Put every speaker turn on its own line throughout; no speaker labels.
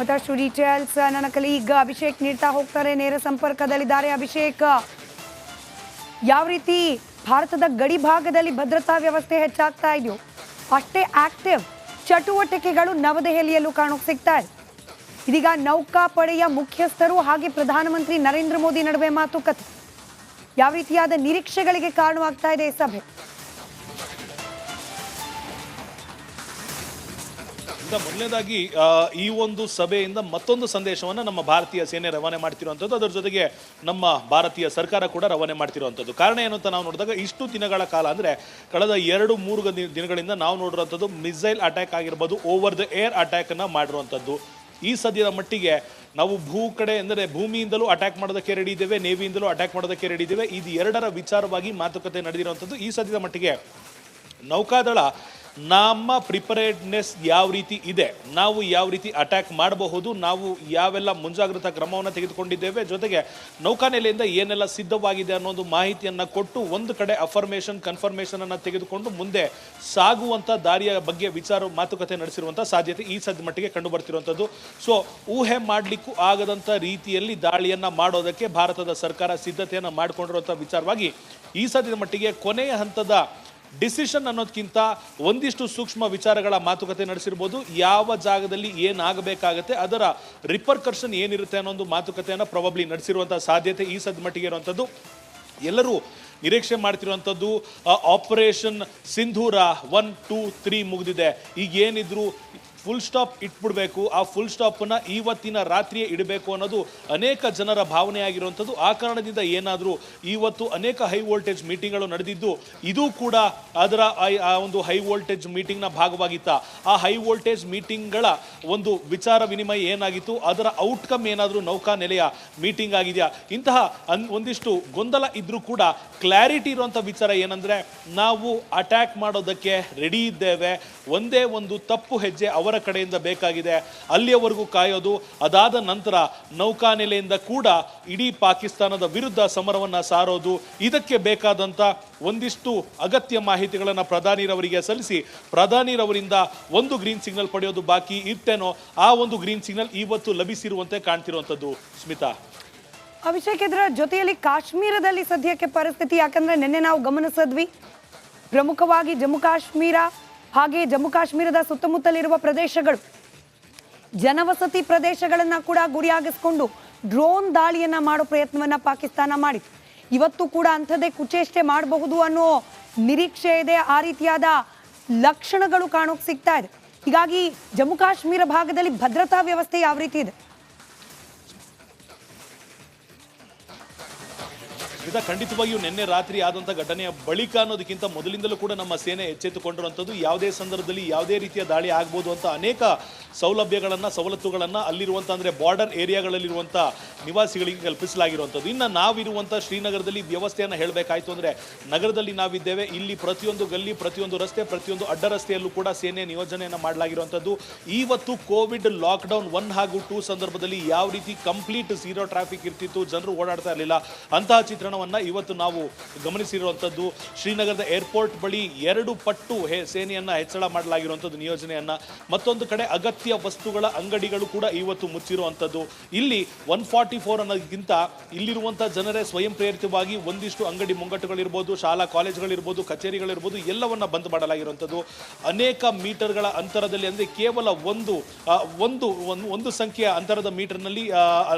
ಮತ್ತಷ್ಟು ಡೀಟೇಲ್ಸ್ ನನ್ನ ಕಲೀಗ್ ಅಭಿಷೇಕ್ ನೀಡ್ತಾ ಹೋಗ್ತಾರೆ. ನೇರ ಸಂಪರ್ಕದಲ್ಲಿದ್ದಾರೆ ಅಭಿಷೇಕ್. ಯಾವ ರೀತಿ ಭಾರತದ ಗಡಿ ಭಾಗದಲ್ಲಿ ಭದ್ರತಾ ವ್ಯವಸ್ಥೆ ಹೆಚ್ಚಾಗ್ತಾ ಇದೆಯೋ ಅಷ್ಟೇ ಆಕ್ಟಿವ್ ಚಟುವಟಿಕೆಗಳು ನವದೆಹಲಿಯಲ್ಲೂ ಕಾಣೋಕೆ ಸಿಗ್ತಾ ಇದೆ. ಇದೀಗ ನೌಕಾಪಡೆಯ ಮುಖ್ಯಸ್ಥರು ಹಾಗೆ ಪ್ರಧಾನಮಂತ್ರಿ ನರೇಂದ್ರ ಮೋದಿ ನಡುವೆ ಮಾತುಕತೆ. ಯಾವ ರೀತಿಯಾದ ನಿರೀಕ್ಷೆಗಳಿಗೆ ಕಾರಣವಾಗ್ತಾ ಇದೆ ಈ ಸಭೆ?
ಮೊದಲನೇದಾಗಿ ಈ ಒಂದು ಸಭೆಯಿಂದ ಮತ್ತೊಂದು ಸಂದೇಶವನ್ನು ನಮ್ಮ ಭಾರತೀಯ ಸೇನೆ ರವಾನೆ ಮಾಡ್ತಿರುವಂಥದ್ದು, ಅದರ ಜೊತೆಗೆ ನಮ್ಮ ಭಾರತೀಯ ಸರ್ಕಾರ ಕೂಡ ರವಾನೆ ಮಾಡ್ತಿರುವಂಥದ್ದು. ಕಾರಣ ಏನು ಅಂತ ನಾವು ನೋಡಿದಾಗ ಇಷ್ಟು ದಿನಗಳ ಕಾಲ ಅಂದರೆ ಕಳೆದ 2-3 ದಿನಗಳಿಂದ ನಾವು ನೋಡಿರುವಂಥದ್ದು ಮಿಸೈಲ್ ಅಟ್ಯಾಕ್ ಆಗಿರ್ಬೋದು, ಓವರ್ ದ ಏರ್ ಅಟ್ಯಾಕನ್ನು ಮಾಡಿರುವಂಥದ್ದು. ಈ ಸದ್ಯದ ಮಟ್ಟಿಗೆ ನಾವು ಕಡೆ ಅಂದರೆ ಭೂಮಿಯಿಂದಲೂ ಅಟ್ಯಾಕ್ ಮಾಡೋದಕ್ಕೆ ರೆಡಿ ಇದ್ದೇವೆ, ನೇವಿಯಿಂದಲೂ ಅಟ್ಯಾಕ್ ಮಾಡೋದಕ್ಕೆ ರೆಡಿ ಇದ್ದೇವೆ. ಇದು ಎರಡರ ವಿಚಾರವಾಗಿ ಮಾತುಕತೆ ನಡೆದಿರುವಂಥದ್ದು. ಈ ಸದ್ಯದ ಮಟ್ಟಿಗೆ ನೌಕಾದಳ ನಮ್ಮ ಪ್ರಿಪರೇಡ್ನೆಸ್ ಯಾವ ರೀತಿ ಇದೆ, ನಾವು ಯಾವ ರೀತಿ ಅಟ್ಯಾಕ್ ಮಾಡಬಹುದು, ನಾವು ಯಾವೆಲ್ಲ ಮುಂಜಾಗ್ರತಾ ಕ್ರಮವನ್ನು ತೆಗೆದುಕೊಂಡಿದ್ದೇವೆ, ಜೊತೆಗೆ ನೌಕಾನೆಲೆಯಿಂದ ಏನೆಲ್ಲ ಸಿದ್ಧವಾಗಿದೆ ಅನ್ನೋದು ಮಾಹಿತಿಯನ್ನು ಕೊಟ್ಟು ಒಂದು ಕಡೆ ಕನ್ಫರ್ಮೇಷನ್ ಅನ್ನು ತೆಗೆದುಕೊಂಡು ಮುಂದೆ ಸಾಗುವಂಥ ದಾರಿಯ ಬಗ್ಗೆ ಮಾತುಕತೆ ನಡೆಸಿರುವಂಥ ಸಾಧ್ಯತೆ ಈ ಸದ್ಯ ಮಟ್ಟಿಗೆ ಕಂಡು ಬರ್ತಿರುವಂಥದ್ದು. ಸೊ ಊಹೆ ಮಾಡಲಿಕ್ಕೂ ಆಗದಂಥ ರೀತಿಯಲ್ಲಿ ದಾಳಿಯನ್ನು ಮಾಡೋದಕ್ಕೆ ಭಾರತದ ಸರ್ಕಾರ ಸಿದ್ಧತೆಯನ್ನು ಮಾಡಿಕೊಂಡಿರುವಂಥ ವಿಚಾರವಾಗಿ ಈ ಸದ್ಯದ ಮಟ್ಟಿಗೆ ಕೊನೆಯ ಹಂತದ ಡಿಸಿಷನ್ ಅನ್ನೋದಕ್ಕಿಂತ ಒಂದಿಷ್ಟು ಸೂಕ್ಷ್ಮ ವಿಚಾರಗಳ ಮಾತುಕತೆ ನಡೆಸಿರ್ಬೋದು. ಯಾವ ಜಾಗದಲ್ಲಿ ಏನಾಗಬೇಕಾಗತ್ತೆ, ಅದರ ರಿಪರ್ಕರ್ಷನ್ ಏನಿರುತ್ತೆ ಅನ್ನೋ ಒಂದು ಮಾತುಕತೆಯನ್ನು ಪ್ರಾಬಬ್ಲಿ ನಡೆಸಿರುವಂಥ ಸಾಧ್ಯತೆ ಈ ಸದ್ಯ ಮಟ್ಟಿಗೆ ಇರುವಂಥದ್ದು. ಎಲ್ಲರೂ ನಿರೀಕ್ಷೆ ಮಾಡ್ತಿರುವಂಥದ್ದು ಆಪರೇಷನ್ ಸಿಂಧೂರ 1, 2, 3 ಮುಗಿದಿದೆ. ಈಗ ಏನಿದ್ರು ಫುಲ್ ಸ್ಟಾಪ್ ಇಟ್ಬಿಡ್ಬೇಕು, ಆ ಫುಲ್ ಸ್ಟಾಪನ್ನು ಇವತ್ತಿನ ರಾತ್ರಿಯೇ ಇಡಬೇಕು ಅನ್ನೋದು ಅನೇಕ ಜನರ ಭಾವನೆ ಆಗಿರುವಂಥದ್ದು. ಆ ಕಾರಣದಿಂದ ಏನಾದರೂ ಇವತ್ತು ಅನೇಕ ಹೈ ವೋಲ್ಟೇಜ್ ಮೀಟಿಂಗ್ಗಳು ನಡೆದಿದ್ದು ಇದು ಕೂಡ ಅದರ ಆ ಒಂದು ಹೈ ವೋಲ್ಟೇಜ್ ಮೀಟಿಂಗ್ನ ಭಾಗವಾಗಿತ್ತ. ಆ ಹೈ ವೋಲ್ಟೇಜ್ ಮೀಟಿಂಗ್ಗಳ ಒಂದು ವಿಚಾರ ವಿನಿಮಯ ಏನಾಗಿತ್ತು, ಅದರ ಔಟ್ಕಮ್ ಏನಾದರೂ ನೌಕಾ ನೆಲೆಯ ಮೀಟಿಂಗ್ ಆಗಿದೆಯಾ, ಇಂತಹ ಒಂದಿಷ್ಟು ಗೊಂದಲ ಇದ್ರೂ ಕೂಡ ಕ್ಲಾರಿಟಿ ಇರುವಂಥ ವಿಚಾರ ಏನಂದರೆ ನಾವು ಅಟ್ಯಾಕ್ ಮಾಡೋದಕ್ಕೆ ರೆಡಿ ಇದ್ದೇವೆ. ಒಂದೇ ಒಂದು ತಪ್ಪು ಹೆಜ್ಜೆ ಅವರ ಕಡೆಯಿಂದ ಬೇಕಾಗಿದೆ, ಅಲ್ಲಿಯವರೆಗೂ ಕಾಯೋದು. ಅದಾದ ನಂತರ ನೌಕಾನೆಲೆಯಿಂದ ಕೂಡ ಇಡೀ ಪಾಕಿಸ್ತಾನದ ವಿರುದ್ಧ ಸಮರವನ್ನು ಸಾರೋದು. ಇದಕ್ಕೆ ಬೇಕಾದಂಥ ಒಂದಿಷ್ಟು ಅಗತ್ಯ ಮಾಹಿತಿಗಳನ್ನು ಪ್ರಧಾನಿರವರಿಗೆ ಸಲ್ಲಿಸಿ ಪ್ರಧಾನಿರವರಿಂದ ಒಂದು ಗ್ರೀನ್ ಸಿಗ್ನಲ್ ಪಡೆಯೋದು ಬಾಕಿ ಇತ್ತೇನೋ, ಆ ಒಂದು ಗ್ರೀನ್ ಸಿಗ್ನಲ್ ಇವತ್ತು ಲಭಿಸಿರುವಂತೆ ಕಾಣ್ತಿರುವಂಥದ್ದು. ಸ್ಮಿತಾ,
ಅಭಿಷೇಕ್, ಇದರ ಜೊತೆಯಲ್ಲಿ ಕಾಶ್ಮೀರದಲ್ಲಿ ಸದ್ಯಕ್ಕೆ ಪರಿಸ್ಥಿತಿ, ಯಾಕಂದ್ರೆ ನಿನ್ನೆ ನಾವು ಗಮನಿಸಿದ್ವಿ ಪ್ರಮುಖವಾಗಿ ಜಮ್ಮು ಕಾಶ್ಮೀರ ಹಾಗೆ ಜಮ್ಮು ಕಾಶ್ಮೀರದ ಸುತ್ತಮುತ್ತಲಿರುವ ಪ್ರದೇಶಗಳು, ಜನವಸತಿ ಪ್ರದೇಶಗಳನ್ನ ಕೂಡ ಗುರಿಯಾಗಿಸಿಕೊಂಡು ಡ್ರೋನ್ ದಾಳಿಯನ್ನ ಮಾಡೋ ಪ್ರಯತ್ನವನ್ನ ಪಾಕಿಸ್ತಾನ ಮಾಡಿತು. ಇವತ್ತು ಕೂಡ ಅಂಥದ್ದೇ ಕುಚೇಷ್ಟೆ ಮಾಡಬಹುದು ಅನ್ನೋ ನಿರೀಕ್ಷೆ ಇದೆ. ಆ ರೀತಿಯಾದ ಲಕ್ಷಣಗಳು ಕಾಣೋಕೆ ಸಿಗ್ತಾ ಇದೆ. ಹೀಗಾಗಿ ಜಮ್ಮು ಕಾಶ್ಮೀರ ಭಾಗದಲ್ಲಿ ಭದ್ರತಾ ವ್ಯವಸ್ಥೆ ಯಾವ ರೀತಿ ಇದೆ?
ಖಂಡಿತವಾಗಿಯೂ ನಿನ್ನೆ ರಾತ್ರಿ ಆದಂಥ ಘಟನೆಯ ಬಳಿಕ ಅನ್ನೋದಕ್ಕಿಂತ ಮೊದಲಿಂದಲೂ ಕೂಡ ನಮ್ಮ ಸೇನೆ ಎಚ್ಚೆತ್ತುಕೊಂಡಿರುವಂಥದ್ದು. ಯಾವುದೇ ಸಂದರ್ಭದಲ್ಲಿ ಯಾವುದೇ ರೀತಿಯ ದಾಳಿ ಆಗ್ಬೋದು ಅಂತ ಅನೇಕ ಸವಲತ್ತುಗಳನ್ನು ಅಲ್ಲಿರುವಂಥ ಅಂದರೆ ಬಾರ್ಡರ್ ಏರಿಯಾಗಳಲ್ಲಿರುವಂಥ ನಿವಾಸಿಗಳಿಗೆ ಕಲ್ಪಿಸಲಾಗಿರುವಂಥದ್ದು. ಇನ್ನು ನಾವಿರುವಂಥ ಶ್ರೀನಗರದಲ್ಲಿ ವ್ಯವಸ್ಥೆಯನ್ನು ಹೇಳಬೇಕಾಯಿತು ಅಂದರೆ ನಗರದಲ್ಲಿ ನಾವಿದ್ದೇವೆ. ಇಲ್ಲಿ ಪ್ರತಿಯೊಂದು ಗಲ್ಲಿ, ಪ್ರತಿಯೊಂದು ರಸ್ತೆ, ಪ್ರತಿಯೊಂದು ಅಡ್ಡ ರಸ್ತೆಯಲ್ಲೂ ಕೂಡ ಸೇನೆ ನಿಯೋಜನೆಯನ್ನು ಮಾಡಲಾಗಿರುವಂಥದ್ದು. ಇವತ್ತು ಕೋವಿಡ್ ಲಾಕ್ಡೌನ್ 1 ಹಾಗೂ 2 ಸಂದರ್ಭದಲ್ಲಿ ಯಾವ ರೀತಿ ಕಂಪ್ಲೀಟ್ ಝೀರೋ ಟ್ರಾಫಿಕ್ ಇರ್ತಿತ್ತು, ಜನರು ಓಡಾಡ್ತಾ ಇರಲಿಲ್ಲ, ಅಂತಹ ಚಿತ್ರಣವನ್ನು ಇವತ್ತು ನಾವು ಗಮನಿಸಿರುವಂಥದ್ದು. ಶ್ರೀನಗರದ ಏರ್ಪೋರ್ಟ್ ಬಳಿ 2 ಪಟ್ಟು ಸೇನೆಯನ್ನು ಹೆಚ್ಚಳ ಮಾಡಲಾಗಿರುವಂಥದ್ದು ನಿಯೋಜನೆಯನ್ನು. ಮತ್ತೊಂದು ಕಡೆ ಅಗತ್ಯ ವಸ್ತುಗಳ ಅಂಗಡಿಗಳು ಕೂಡ ಇವತ್ತು ಮುಚ್ಚಿರುವಂಥದ್ದು. ಇಲ್ಲಿ 144 ಅನ್ನೋದಕ್ಕಿಂತ ಇಲ್ಲಿರುವಂಥ ಜನರೇ ಸ್ವಯಂ ಪ್ರೇರಿತವಾಗಿ ಒಂದಿಷ್ಟು ಅಂಗಡಿ ಮುಂಗಟ್ಟುಗಳಿರ್ಬೋದು, ಶಾಲಾ ಕಾಲೇಜುಗಳಿರ್ಬೋದು, ಕಚೇರಿಗಳಿರ್ಬೋದು, ಎಲ್ಲವನ್ನ ಬಂದ್ ಮಾಡಲಾಗಿರುವಂಥದ್ದು. ಅನೇಕ ಮೀಟರ್ಗಳ ಅಂತರದಲ್ಲಿ ಅಂದರೆ ಕೇವಲ ಒಂದು ಸಂಖ್ಯೆಯ ಅಂತರದ ಮೀಟರ್ನಲ್ಲಿ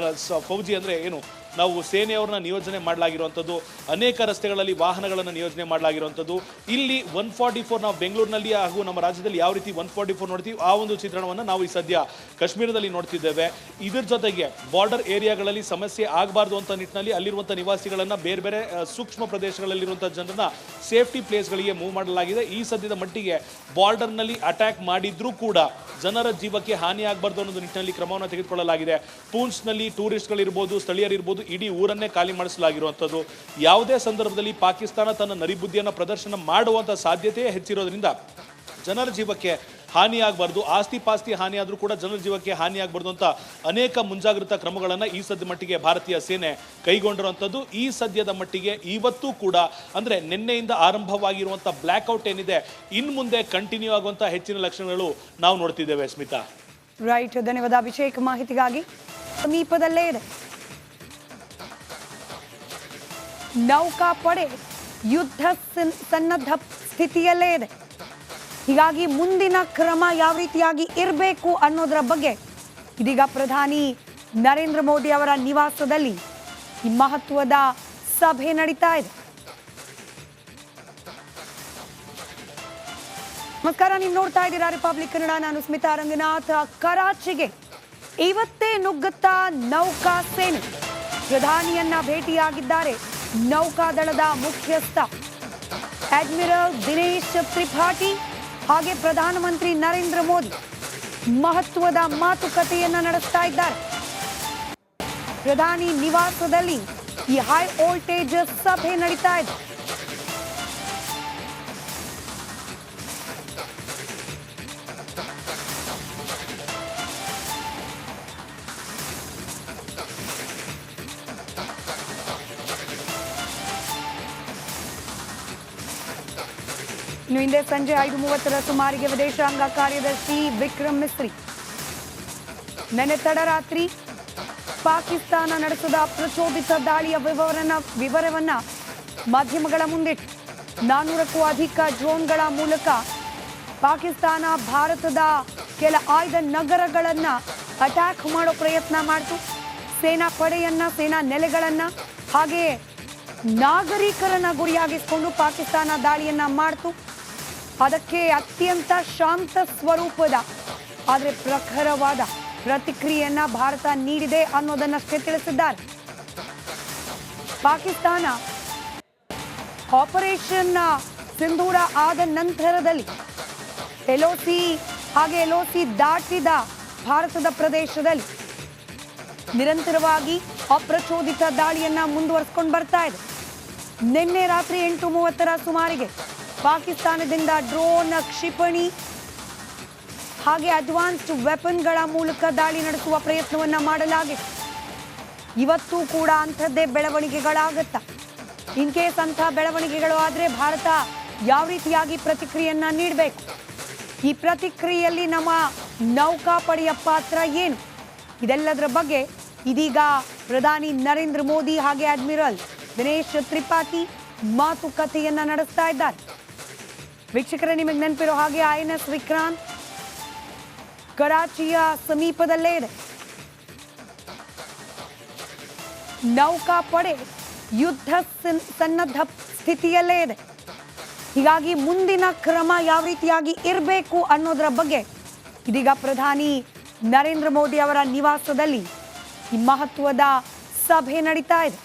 ಫೌಜಿ ಅಂದರೆ ಏನು ನಾವು ಸೇನೆಯವ್ರನ್ನ ನಿಯೋಜನೆ ಮಾಡಲಾಗಿರುವಂಥದ್ದು. ಅನೇಕ ರಸ್ತೆಗಳಲ್ಲಿ ವಾಹನಗಳನ್ನು ನಿಯೋಜನೆ ಮಾಡಲಾಗಿರುವಂಥದ್ದು. ಇಲ್ಲಿ 144 ನಾವು ಬೆಂಗಳೂರಿನಲ್ಲಿ ಹಾಗೂ ನಮ್ಮ ರಾಜ್ಯದಲ್ಲಿ ಯಾವ ರೀತಿ 144 ನೋಡ್ತೀವಿ, ಆ ಒಂದು ಚಿತ್ರಣವನ್ನು ನಾವು ಈ ಸದ್ಯ ಕಾಶ್ಮೀರದಲ್ಲಿ ನೋಡ್ತಿದ್ದೇವೆ. ಇದರ ಜೊತೆಗೆ ಬಾರ್ಡರ್ ಏರಿಯಾಗಳಲ್ಲಿ ಸಮಸ್ಯೆ ಆಗಬಾರ್ದು ಅಂತ ನಿಟ್ಟಿನಲ್ಲಿ ಅಲ್ಲಿರುವಂಥ ನಿವಾಸಿಗಳನ್ನು ಬೇರೆ ಬೇರೆ ಸೂಕ್ಷ್ಮ ಪ್ರದೇಶಗಳಲ್ಲಿರುವಂಥ ಜನರನ್ನ ಸೇಫ್ಟಿ ಪ್ಲೇಸ್ಗಳಿಗೆ ಮೂವ್ ಮಾಡಲಾಗಿದೆ. ಈ ಸದ್ಯದ ಮಟ್ಟಿಗೆ ಬಾರ್ಡರ್ನಲ್ಲಿ ಅಟ್ಯಾಕ್ ಮಾಡಿದ್ರೂ ಕೂಡ ಜನರ ಜೀವಕ್ಕೆ ಹಾನಿ ಆಗಬಾರ್ದು ಅನ್ನೋದು ನಿಟ್ಟಿನಲ್ಲಿ ಕ್ರಮವನ್ನು ತೆಗೆದುಕೊಳ್ಳಲಾಗಿದೆ. ಪೂಂಚ್ನಲ್ಲಿ ಟೂರಿಸ್ಟ್ಗಳಿರ್ಬೋದು, ಸ್ಥಳೀಯರಿರ್ಬೋದು, ಇಡೀ ಊರನ್ನೇ ಖಾಲಿ ಮಾಡಿಸಲಾಗಿರುವಂಥದ್ದು. ಯಾವುದೇ ಸಂದರ್ಭದಲ್ಲಿ ಪಾಕಿಸ್ತಾನ ತನ್ನ ನರಿಬುದ್ಧಿಯನ್ನು ಪ್ರದರ್ಶನ ಮಾಡುವಂಥ ಸಾಧ್ಯತೆಯೇ ಹೆಚ್ಚಿರೋದ್ರಿಂದ ಜನರ ಜೀವಕ್ಕೆ ಹಾನಿ ಆಗಬಾರ್ದು, ಆಸ್ತಿ ಪಾಸ್ತಿ ಹಾನಿ ಆದರೂ ಕೂಡ ಜನರ ಜೀವಕ್ಕೆ ಹಾನಿ ಆಗಬಾರ್ದು ಅಂತ ಅನೇಕ ಮುಂಜಾಗ್ರತಾ ಕ್ರಮಗಳನ್ನು ಈ ಸದ್ಯ ಮಟ್ಟಿಗೆ ಭಾರತೀಯ ಸೇನೆ ಕೈಗೊಂಡಿರುವಂಥದ್ದು. ಈ ಸದ್ಯದ ಮಟ್ಟಿಗೆ ಇವತ್ತೂ ಕೂಡ ಅಂದರೆ ನಿನ್ನೆಯಿಂದ ಆರಂಭವಾಗಿರುವಂಥ ಬ್ಲ್ಯಾಕ್ಔಟ್ ಏನಿದೆ, ಇನ್ನು ಮುಂದೆ ಕಂಟಿನ್ಯೂ ಆಗುವಂಥ ಹೆಚ್ಚಿನ ಲಕ್ಷಣಗಳು ನಾವು ನೋಡ್ತಿದ್ದೇವೆ. ಸ್ಮಿತಾ,
ರೈಟ್, ಧನ್ಯವಾದ ಅಭಿಷೇಕ್ ಮಾಹಿತಿಗಾಗಿ. ಸಮೀಪದಲ್ಲೇ ಇದೆ ನೌಕಾಪಡೆ, ಯುದ್ಧ ಸನ್ನದ್ಧ ಸ್ಥಿತಿಯಲ್ಲೇ ಇದೆ. ಹೀಗಾಗಿ ಮುಂದಿನ ಕ್ರಮ ಯಾವ ರೀತಿಯಾಗಿ ಇರಬೇಕು ಅನ್ನೋದರ ಬಗ್ಗೆ ಇದೀಗ ಪ್ರಧಾನಿ ನರೇಂದ್ರ ಮೋದಿ ಅವರ ನಿವಾಸದಲ್ಲಿ ಈ ಮಹತ್ವದ ಸಭೆ ನಡೀತಾ ಇದೆ. ನಮಸ್ಕಾರ, ನೀವು ನೋಡ್ತಾ ಇದ್ದೀರಾ ರಿಪಬ್ಲಿಕ್ ಕನ್ನಡ. ನಾನು ಸ್ಮಿತಾ ರಂಗನಾಥ್. ಕರಾಚಿಗೆ ಇವತ್ತೇ ನುಗ್ಗುತ್ತಾ ನೌಕಾ ಸೇನೆ. ಪ್ರಧಾನಿಯನ್ನ ಭೇಟಿಯಾಗಿದ್ದಾರೆ ನೌಕಾದಳದ ಮುಖ್ಯಸ್ಥ ಅಡ್ಮಿರಲ್ ದಿನೇಶ್ ತ್ರಿಪಾಠಿ ಹಾಗೆ ಪ್ರಧಾನಮಂತ್ರಿ ನರೇಂದ್ರ ಮೋದಿ ಮಹತ್ವದ ಮಾತುಕತೆಯನ್ನ ನಡೆಸ್ತಾ ಇದ್ದಾರೆ. ಪ್ರಧಾನಿ ನಿವಾಸದಲ್ಲಿ ಈ ಹೈ ವೋಲ್ಟೇಜ್ ಸಭೆ ನಡೀತಾ ಇದೆ. ಇನ್ನು ಹಿಂದೆ ಸಂಜೆ 5:30 ಸುಮಾರಿಗೆ ವಿದೇಶಾಂಗ ಕಾರ್ಯದರ್ಶಿ ವಿಕ್ರಮ್ ಮಿಸ್ರಿ ನೆನ್ನೆ ತಡರಾತ್ರಿ ಪಾಕಿಸ್ತಾನ ನಡೆಸಿದ ಪ್ರಚೋದಿತ ದಾಳಿಯ ವಿವರವನ್ನ ಮಾಧ್ಯಮಗಳ ಮುಂದಿಟ್ಟು 400ಕ್ಕೂ ಅಧಿಕ ಡ್ರೋನ್ಗಳ ಮೂಲಕ ಪಾಕಿಸ್ತಾನ ಭಾರತದ ಕೆಲ ಆಯ್ದ ನಗರಗಳನ್ನ ಅಟ್ಯಾಕ್ ಮಾಡೋ ಪ್ರಯತ್ನ ಮಾಡಿತು. ಸೇನಾ ಪಡೆಯನ್ನ, ಸೇನಾ ನೆಲೆಗಳನ್ನ ಹಾಗೆಯೇ ನಾಗರಿಕರನ್ನ ಗುರಿಯಾಗಿಸಿಕೊಂಡು ಪಾಕಿಸ್ತಾನ ದಾಳಿಯನ್ನ ಮಾಡಿತು. ಅದಕ್ಕೆ ಅತ್ಯಂತ ಶಾಂತ ಸ್ವರೂಪದ ಆದರೆ ಪ್ರಖರವಾದ ಪ್ರತಿಕ್ರಿಯೆಯನ್ನ ಭಾರತ ನೀಡಿದೆ ಅನ್ನೋದನ್ನಷ್ಟೇ ತಿಳಿಸಿದ್ದಾರೆ. ಪಾಕಿಸ್ತಾನ ಆಪರೇಷನ್ ಸಿಂಧೂರ ಆದ ನಂತರದಲ್ಲಿ ಎಲ್ಒಸಿ ದಾಟಿದ ಭಾರತದ ಪ್ರದೇಶದಲ್ಲಿ ನಿರಂತರವಾಗಿ ಅಪ್ರಚೋದಿತ ದಾಳಿಯನ್ನ ಮುಂದುವರಿಸಿಕೊಂಡು ಬರ್ತಾ ಇದೆ. ನಿನ್ನೆ ರಾತ್ರಿ 8:30 ಸುಮಾರಿಗೆ ಪಾಕಿಸ್ತಾನದಿಂದ ಡ್ರೋನ್, ಕ್ಷಿಪಣಿ ಹಾಗೆ ಅಡ್ವಾನ್ಸ್ಡ್ ವೆಪನ್ಗಳ ಮೂಲಕ ದಾಳಿ ನಡೆಸುವ ಪ್ರಯತ್ನವನ್ನ ಮಾಡಲಾಗಿದೆ. ಇವತ್ತು ಕೂಡ ಅಂಥದ್ದೇ ಬೆಳವಣಿಗೆಗಳಾಗತ್ತಾ? ಇನ್ ಕೇಸ್ ಅಂಥ ಬೆಳವಣಿಗೆಗಳು ಆದರೆ ಭಾರತ ಯಾವ ರೀತಿಯಾಗಿ ಪ್ರತಿಕ್ರಿಯೆಯನ್ನ ನೀಡಬೇಕು? ಈ ಪ್ರತಿಕ್ರಿಯೆಯಲ್ಲಿ ನಮ್ಮ ನೌಕಾಪಡೆಯ ಪಾತ್ರ ಏನು? ಇದೆಲ್ಲದರ ಬಗ್ಗೆ ಇದೀಗ ಪ್ರಧಾನಿ ನರೇಂದ್ರ ಮೋದಿ ಹಾಗೆ ಅಡ್ಮಿರಲ್ ದಿನೇಶ್ ತ್ರಿಪಾಠಿ ಮಾತುಕತೆಯನ್ನ ನಡೆಸ್ತಾ ಇದ್ದಾರೆ. ವೀಕ್ಷಕರೇ, ನಿಮಗೆ ನೆನಪಿರೋ ಹಾಗೆ INS ವಿಕ್ರಾಂತ್ ಕರಾಚಿಯ ಸಮೀಪದಲ್ಲೇ ಇದೆ. ನೌಕಾಪಡೆ ಯುದ್ಧ ಸನ್ನದ್ಧ ಸ್ಥಿತಿಯಲ್ಲೇ ಇದೆ. ಹೀಗಾಗಿ ಮುಂದಿನ ಕ್ರಮ ಯಾವ ರೀತಿಯಾಗಿ ಇರಬೇಕು ಅನ್ನೋದರ ಬಗ್ಗೆ ಇದೀಗ ಪ್ರಧಾನಿ ನರೇಂದ್ರ ಮೋದಿ ಅವರ ನಿವಾಸದಲ್ಲಿ ಈ ಮಹತ್ವದ ಸಭೆ ನಡೀತಾ ಇದೆ.